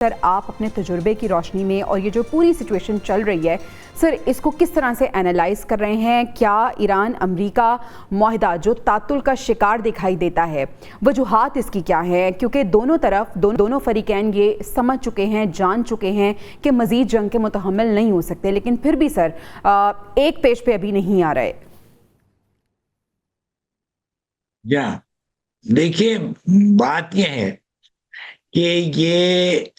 Sir, आप अपने तजुर्बे की रोशनी में और ये जो पूरी सिचुएशन चल रही है सर, इसको किस तरह से एनालाइज कर रहे हैं? क्या ईरान अमेरिका मुआहदा जो तातुल का शिकार दिखाई देता है, वजूहात इसकी क्या है? क्योंकि दोनों तरफ दोनों फरीकैन ये समझ चुके हैं, जान चुके हैं कि मजीद जंग के मुतहम्मिल नहीं हो सकते, लेकिन फिर भी सर एक पेज पे अभी नहीं आ रहे। देखिए, बात यह है कि ये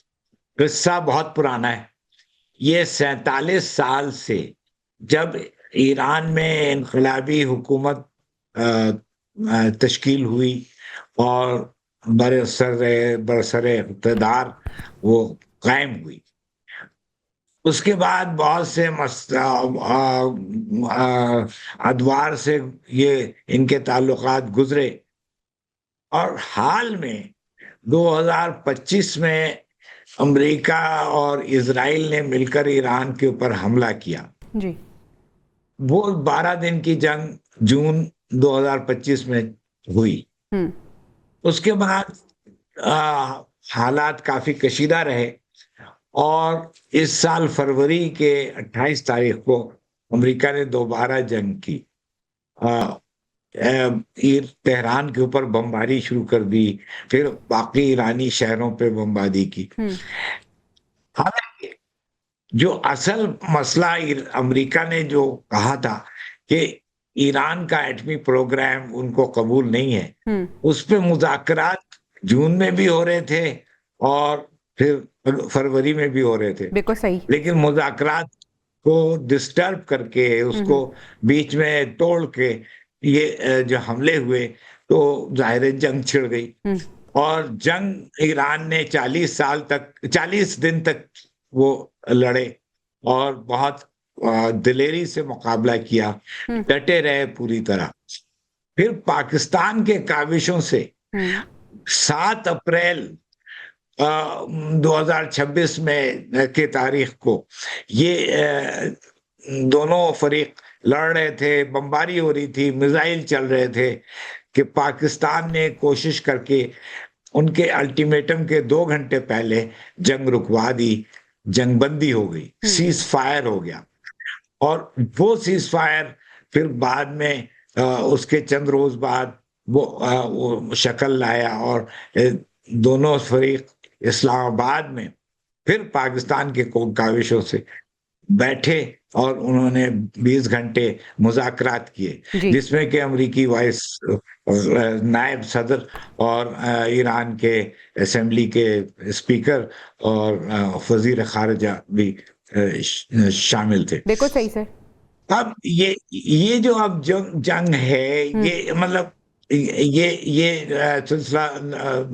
किस्सा बहुत पुराना है। ये 47 साल से जब ईरान में इनकलाबी हुकूमत तश्कील हुई और बरसरे इक़्तिदार वो कायम हुई, उसके बाद बहुत से अदवार से ये इनके ताल्लुकात गुजरे और हाल में 2025 में अमेरिका और इजराइल ने मिलकर ईरान के ऊपर हमला किया जी। वो 12 दिन की जंग जून 2025 में हुई। उसके बाद हालात काफी कशीदा रहे और इस साल फरवरी के 28 तारीख को अमेरिका ने दोबारा जंग की। तेहरान के ऊपर बमबारी शुरू कर दी, फिर बाकी ईरानी शहरों पे बमबारी की। हालांकि जो असल मसला अमेरिका ने जो कहा था कि ईरान का एटमी प्रोग्राम उनको कबूल नहीं है, उस पे मुज़ाकरात जून में भी हो रहे थे और फिर फरवरी में भी हो रहे थे। बिल्कुल सही। लेकिन मुज़ाकरात को डिस्टर्ब करके, उसको बीच में तोड़ के ये जो हमले हुए तो जाहिर है जंग छिड़ गई और जंग ईरान ने 40 दिन तक वो लड़े और बहुत दिलेरी से मुकाबला किया, डटे रहे पूरी तरह। फिर पाकिस्तान के काविशों से 7 अप्रैल 2026 में के तारीख को ये दोनों फरीक लड़ रहे थे, बमबारी हो रही थी, मिसाइल चल रहे थे कि पाकिस्तान ने कोशिश करके उनके अल्टीमेटम के 2 घंटे पहले जंग रुकवा दी, जंगबंदी हो गई, सीज फायर हो गया। और वो सीज फायर फिर बाद में उसके चंद रोज बाद वो शक्ल लाया और दोनों फरीक इस्लामाबाद में फिर पाकिस्तान के काविशों से बैठे और उन्होंने 20 घंटे मुज़ाकरात किए, जिसमें कि अमेरिकी वाइस नायब सदर और ईरान के असेंबली के स्पीकर और वजीर खारजा भी शामिल थे। बिल्कुल सही सर। अब ये जो अब जंग है, ये मतलब ये सिलसिला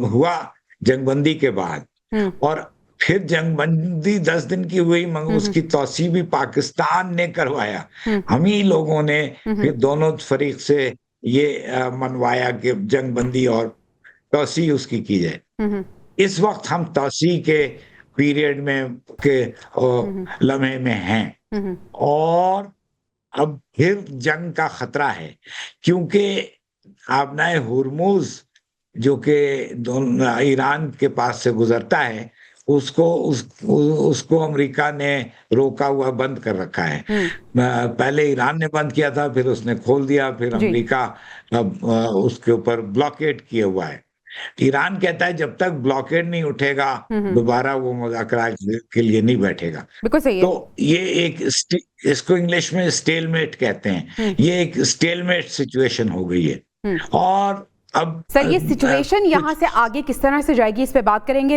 हुआ जंगबंदी के बाद और फिर जंगबंदी 10 दिन की हुई, मगर उसकी तौसीह भी पाकिस्तान ने करवाया। हम ही लोगों ने फिर दोनों फरीक से ये मनवाया कि जंगबंदी और तौसीह उसकी की जाए। इस वक्त हम तौसीह के पीरियड में के लम्हे में हैं और अब फिर जंग का खतरा है, क्योंकि आबनाए हुर्मुज जो कि ईरान के पास से गुजरता है, उसको अमेरिका ने रोका हुआ बंद कर रखा है। पहले ईरान ने बंद किया था, फिर उसने खोल दिया, फिर अमेरिका अब उसके ऊपर ब्लॉकेड किया हुआ है। ईरान कहता है जब तक ब्लॉकेड नहीं उठेगा दोबारा वो मुज़ाकरात के लिए नहीं बैठेगा। तो ये एक इसको इंग्लिश में स्टेलमेट कहते हैं, ये एक स्टेलमेट सिचुएशन हो गई है। और अब सर ये सिचुएशन यहाँ से आगे किस तरह से जाएगी, इस पे बात करेंगे।